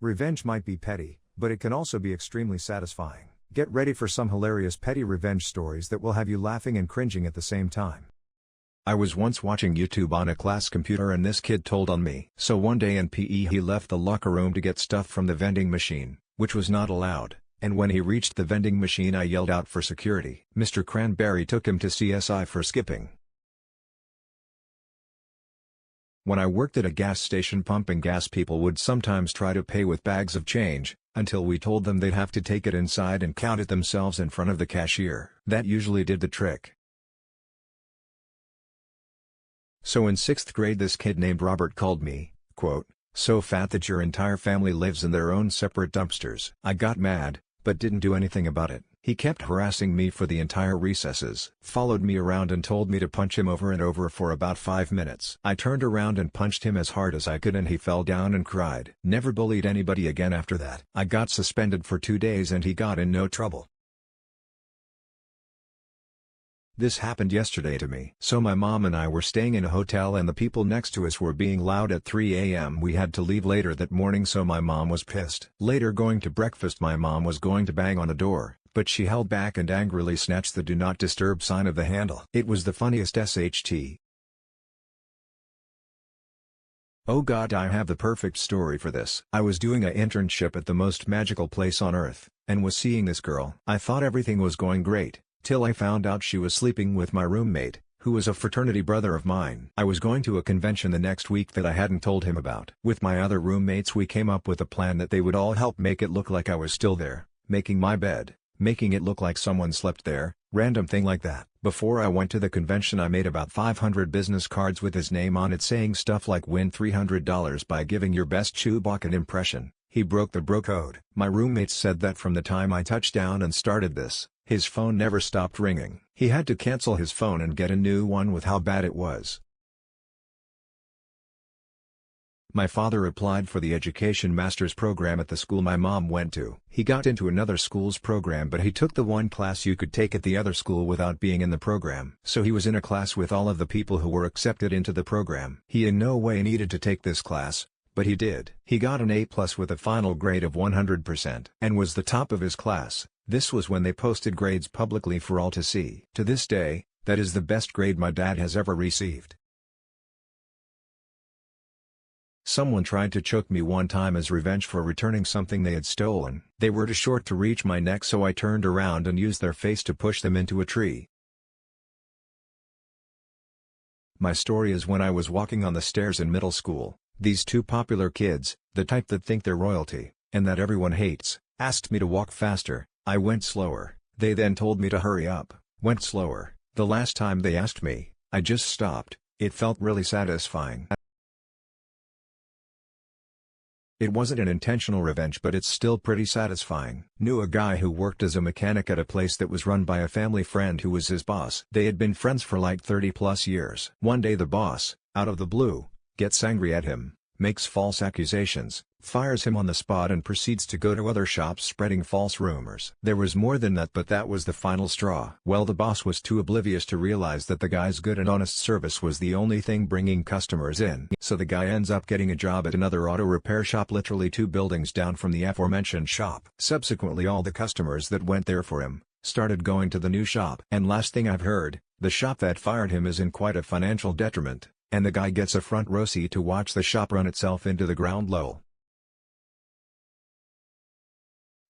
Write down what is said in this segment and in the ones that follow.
Revenge might be petty, but it can also be extremely satisfying. Get ready for some hilarious petty revenge stories that will have you laughing and cringing at the same time. I was once watching YouTube on a class computer and this kid told on me. So one day in PE he left the locker room to get stuff from the vending machine, which was not allowed, and when he reached the vending machine I yelled out for security. Mr. Cranberry took him to CSI for skipping. When I worked at a gas station pumping gas, people would sometimes try to pay with bags of change, until we told them they'd have to take it inside and count it themselves in front of the cashier. That usually did the trick. So in 6th grade this kid named Robert called me, quote, "so fat that your entire family lives in their own separate dumpsters." I got mad, but didn't do anything about it. He kept harassing me for the entire recesses, followed me around and told me to punch him over and over for about 5 minutes. I turned around and punched him as hard as I could and he fell down and cried. Never bullied anybody again after that. I got suspended for 2 days and he got in no trouble. This happened yesterday to me. So my mom and I were staying in a hotel and the people next to us were being loud at 3 a.m. We had to leave later that morning so my mom was pissed. Later going to breakfast my mom was going to bang on the door, but she held back and angrily snatched the do not disturb sign of the handle. It was the funniest SHT. Oh God, I have the perfect story for this. I was doing an internship at the most magical place on earth, and was seeing this girl. I thought everything was going great, till I found out she was sleeping with my roommate, who was a fraternity brother of mine. I was going to a convention the next week that I hadn't told him about. With my other roommates we came up with a plan that they would all help make it look like I was still there, making my bed, making it look like someone slept there, random thing like that. Before I went to the convention I made about 500 business cards with his name on it saying stuff like win $300 by giving your best Chewbacca impression. He broke the bro code. My roommates said that from the time I touched down and started this, his phone never stopped ringing. He had to cancel his phone and get a new one with how bad it was. My father applied for the education master's program at the school my mom went to. He got into another school's program but he took the one class you could take at the other school without being in the program. So he was in a class with all of the people who were accepted into the program. He in no way needed to take this class, but he did. He got an A+ with a final grade of 100% and was the top of his class. This was when they posted grades publicly for all to see. To this day, that is the best grade my dad has ever received. Someone tried to choke me one time as revenge for returning something they had stolen. They were too short to reach my neck so I turned around and used their face to push them into a tree. My story is when I was walking on the stairs in middle school, these two popular kids, the type that think they're royalty, and that everyone hates, asked me to walk faster. I went slower. They then told me to hurry up, went slower. The last time they asked me, I just stopped. It felt really satisfying. It wasn't an intentional revenge but it's still pretty satisfying. Knew a guy who worked as a mechanic at a place that was run by a family friend who was his boss. They had been friends for like 30+ years. One day the boss, out of the blue, gets angry at him, makes false accusations, fires him on the spot and proceeds to go to other shops spreading false rumors. There was more than that but that was the final straw. Well, the boss was too oblivious to realize that the guy's good and honest service was the only thing bringing customers in. So the guy ends up getting a job at another auto repair shop literally 2 buildings down from the aforementioned shop. Subsequently all the customers that went there for him, started going to the new shop. And last thing I've heard, the shop that fired him is in quite a financial detriment, and the guy gets a front row seat to watch the shop run itself into the ground lol.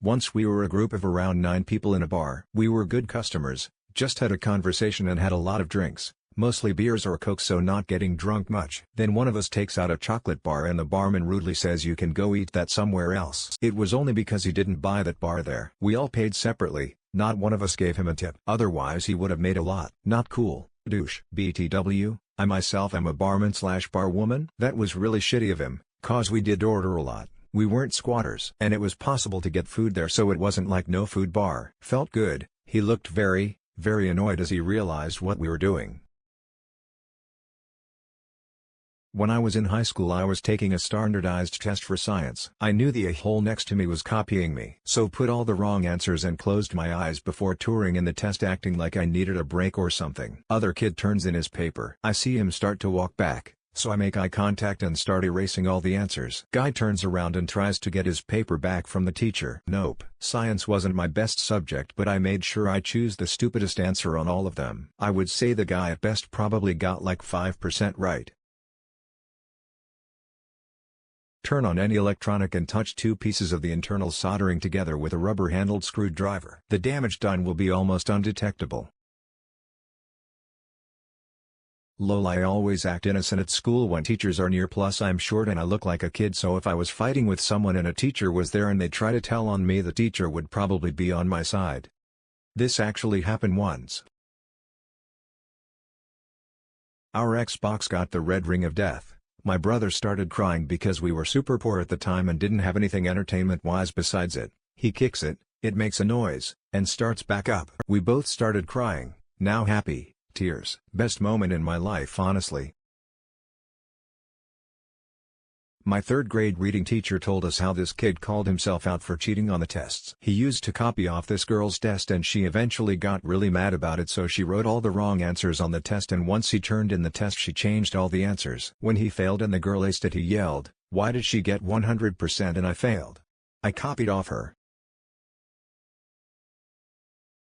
Once we were a group of around 9 people in a bar. We were good customers, just had a conversation and had a lot of drinks, mostly beers or coke so not getting drunk much. Then one of us takes out a chocolate bar and the barman rudely says you can go eat that somewhere else. It was only because he didn't buy that bar there. We all paid separately, not one of us gave him a tip. Otherwise he would have made a lot. Not cool, douche. BTW, I myself am a barman/barwoman. That was really shitty of him, cause we did order a lot. We weren't squatters. And it was possible to get food there so it wasn't like no food bar. Felt good. He looked very, very annoyed as he realized what we were doing. When I was in high school I was taking a standardized test for science. I knew the a-hole next to me was copying me. So put all the wrong answers and closed my eyes before touring in the test acting like I needed a break or something. Other kid turns in his paper. I see him start to walk back, So I make eye contact and start erasing all the answers. Guy turns around and tries to get his paper back from the teacher. Nope. Science wasn't my best subject, but I made sure I choose the stupidest answer on all of them. I would say the guy at best probably got like 5% right. Turn on any electronic and touch two pieces of the internal soldering together with a rubber-handled screwdriver. The damage done will be almost undetectable. Lol, I always act innocent at school when teachers are near, plus I'm short and I look like a kid, so if I was fighting with someone and a teacher was there and they try to tell on me, the teacher would probably be on my side. This actually happened once. Our Xbox got the red ring of death. My brother started crying because we were super poor at the time and didn't have anything entertainment-wise besides it. He kicks it, it makes a noise, and starts back up. We both started crying, now happy. Tears. Best moment in my life, honestly. My third grade reading teacher told us how this kid called himself out for cheating on the tests. He used to copy off this girl's test and she eventually got really mad about it, so she wrote all the wrong answers on the test, and once he turned in the test she changed all the answers. When he failed and the girl aced it, he yelled, "Why did she get 100% and I failed? I copied off her."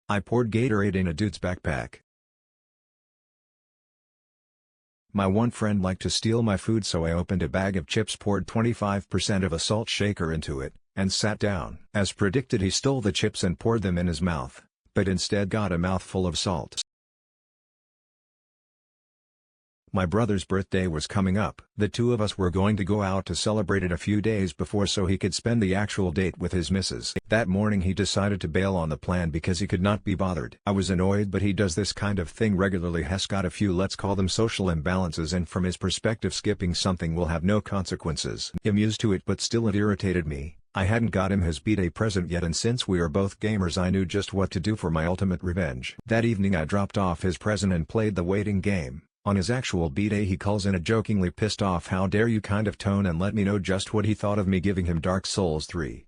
I poured Gatorade in a dude's backpack. My one friend liked to steal my food, so I opened a bag of chips, poured 25% of a salt shaker into it, and sat down. As predicted, he stole the chips and poured them in his mouth, but instead got a mouthful of salt. My brother's birthday was coming up. The two of us were going to go out to celebrate it a few days before so he could spend the actual date with his missus. That morning he decided to bail on the plan because he could not be bothered. I was annoyed, but he does this kind of thing regularly. Has got a few, let's call them social imbalances, and from his perspective skipping something will have no consequences. I'm used to it, but still it irritated me. I hadn't got him his B-Day present yet, and since we are both gamers I knew just what to do for my ultimate revenge. That evening I dropped off his present and played the waiting game. On his actual B-Day he calls in a jokingly pissed off "how dare you" kind of tone and let me know just what he thought of me giving him Dark Souls 3.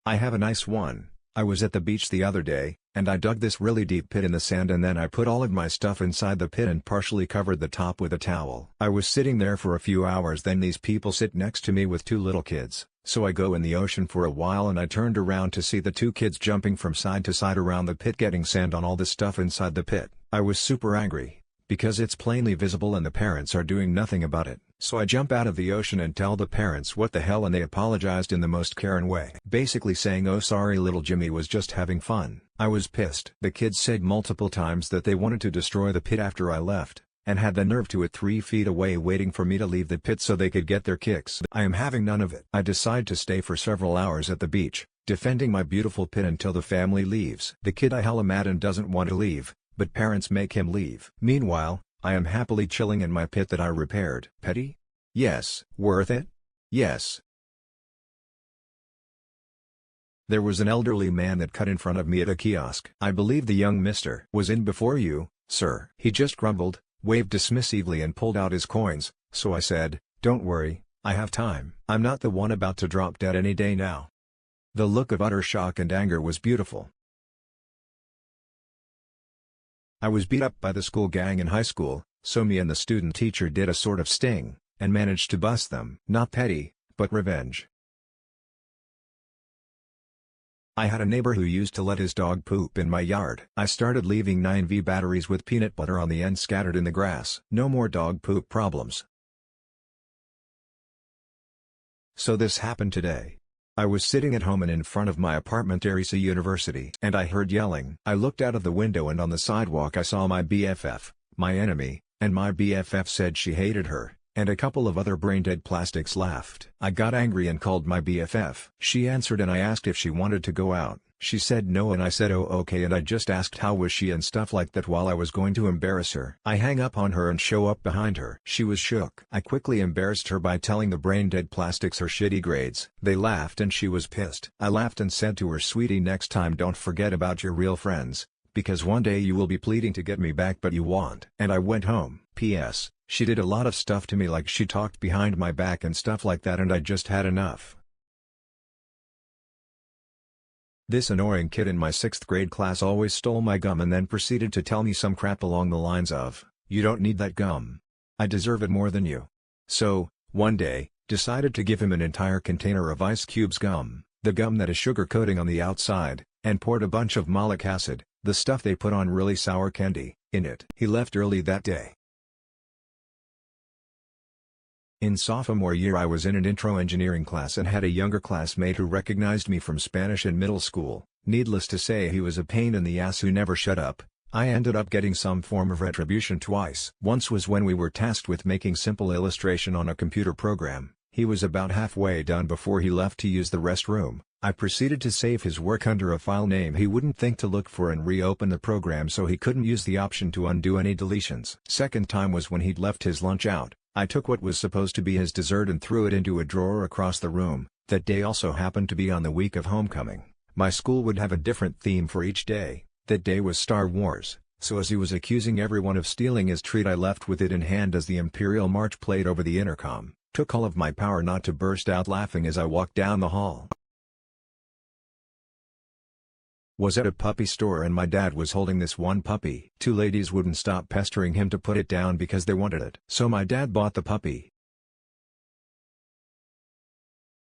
I have a nice one. I was at the beach the other day, and I dug this really deep pit in the sand, and then I put all of my stuff inside the pit and partially covered the top with a towel. I was sitting there for a few hours, then these people sit next to me with two little kids, so I go in the ocean for a while and I turned around to see the two kids jumping from side to side around the pit getting sand on all the stuff inside the pit. I was super angry, because it's plainly visible and the parents are doing nothing about it. So I jump out of the ocean and tell the parents what the hell, and they apologized in the most Karen way, basically saying, "Oh sorry, little Jimmy was just having fun." I was pissed. The kids said multiple times that they wanted to destroy the pit after I left, and had the nerve to it 3 feet away waiting for me to leave the pit so they could get their kicks. I am having none of it. I decide to stay for several hours at the beach, defending my beautiful pit until the family leaves. The kid I hella mad and doesn't want to leave, but parents make him leave. Meanwhile, I am happily chilling in my pit that I repaired. Petty? Yes. Worth it? Yes. There was an elderly man that cut in front of me at a kiosk. I believe the young mister was in before you, sir. He just grumbled, waved dismissively and pulled out his coins, so I said, "Don't worry, I have time. I'm not the one about to drop dead any day now." The look of utter shock and anger was beautiful. I was beat up by the school gang in high school, so me and the student teacher did a sort of sting, and managed to bust them. Not petty, but revenge. I had a neighbor who used to let his dog poop in my yard. I started leaving 9V batteries with peanut butter on the end scattered in the grass. No more dog poop problems. So this happened today. I was sitting at home and in front of my apartment Arisa University, and I heard yelling. I looked out of the window and on the sidewalk I saw my BFF, my enemy, and my BFF said she hated her, and a couple of other brain-dead plastics laughed. I got angry and called my BFF. She answered and I asked if she wanted to go out. She said no and I said oh okay, and I just asked how was she and stuff like that while I was going to embarrass her. I hang up on her and show up behind her. She was shook. I quickly embarrassed her by telling the brain-dead plastics her shitty grades. They laughed and she was pissed. I laughed and said to her, "Sweetie, next time don't forget about your real friends, because one day you will be pleading to get me back but you won't." And I went home. P.S. She did a lot of stuff to me, like she talked behind my back and stuff like that, and I just had enough. This annoying kid in my 6th grade class always stole my gum and then proceeded to tell me some crap along the lines of, You don't need that gum. I deserve it more than you. So, one day, decided to give him an entire container of Ice Cube's gum, the gum that has sugar coating on the outside, and poured a bunch of malic acid, the stuff they put on really sour candy, in it. He left early that day. In sophomore year I was in an intro engineering class and had a younger classmate who recognized me from Spanish in middle school. Needless to say, he was a pain in the ass who never shut up. I ended up getting some form of retribution twice. Once was when we were tasked with making simple illustration on a computer program. He was about halfway done before he left to use the restroom. I proceeded to save his work under a file name he wouldn't think to look for and reopen the program so he couldn't use the option to undo any deletions. Second time was when he'd left his lunch out. I took what was supposed to be his dessert and threw it into a drawer across the room. That day also happened to be on the week of homecoming. My school would have a different theme for each day. That day was Star Wars, so as he was accusing everyone of stealing his treat I left with it in hand as the Imperial March played over the intercom. Took all of my power not to burst out laughing as I walked down the hall. Was at a puppy store and my dad was holding this one puppy. Two ladies wouldn't stop pestering him to put it down because they wanted it. So my dad bought the puppy.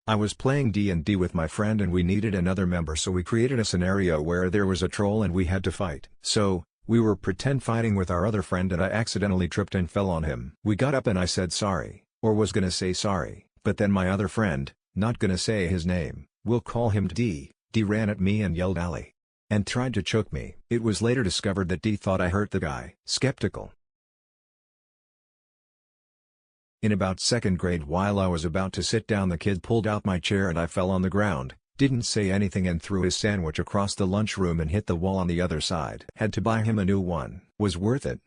I was playing D&D with my friend and we needed another member, so we created a scenario where there was a troll and we had to fight. So, we were pretend fighting with our other friend and I accidentally tripped and fell on him. We got up and I said sorry, or was gonna say sorry, but then my other friend, not gonna say his name, we'll call him D, ran at me and yelled "Ali!" and tried to choke me. It was later discovered that D thought I hurt the guy. Skeptical. In about second grade, while I was about to sit down, the kid pulled out my chair and I fell on the ground, didn't say anything and threw his sandwich across the lunchroom and hit the wall on the other side. Had to buy him a new one. Was worth it.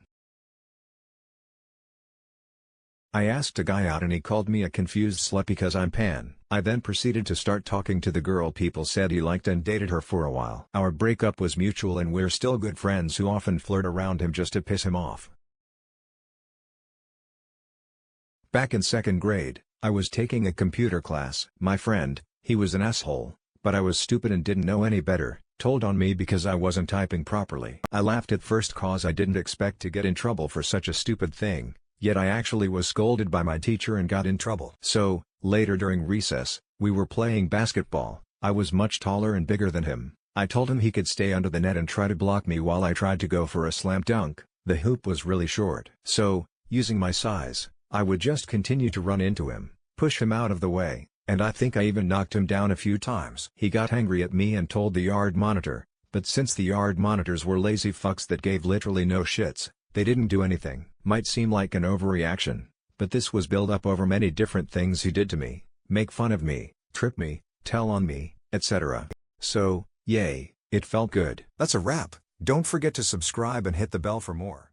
I asked a guy out and he called me a confused slut because I'm pan. I then proceeded to start talking to the girl people said he liked and dated her for a while. Our breakup was mutual and we're still good friends who often flirt around him just to piss him off. Back in second grade, I was taking a computer class. My friend, he was an asshole, but I was stupid and didn't know any better, told on me because I wasn't typing properly. I laughed at first cause I didn't expect to get in trouble for such a stupid thing. Yet I actually was scolded by my teacher and got in trouble. So, later during recess, we were playing basketball. I was much taller and bigger than him. I told him he could stay under the net and try to block me while I tried to go for a slam dunk. The hoop was really short. So, using my size, I would just continue to run into him, push him out of the way, and I think I even knocked him down a few times. He got angry at me and told the yard monitor, but since the yard monitors were lazy fucks that gave literally no shits, they didn't do anything. Might seem like an overreaction, but this was built up over many different things he did to me: make fun of me, trip me, tell on me, etc. So, yay, it felt good. That's a wrap. Don't forget to subscribe and hit the bell for more.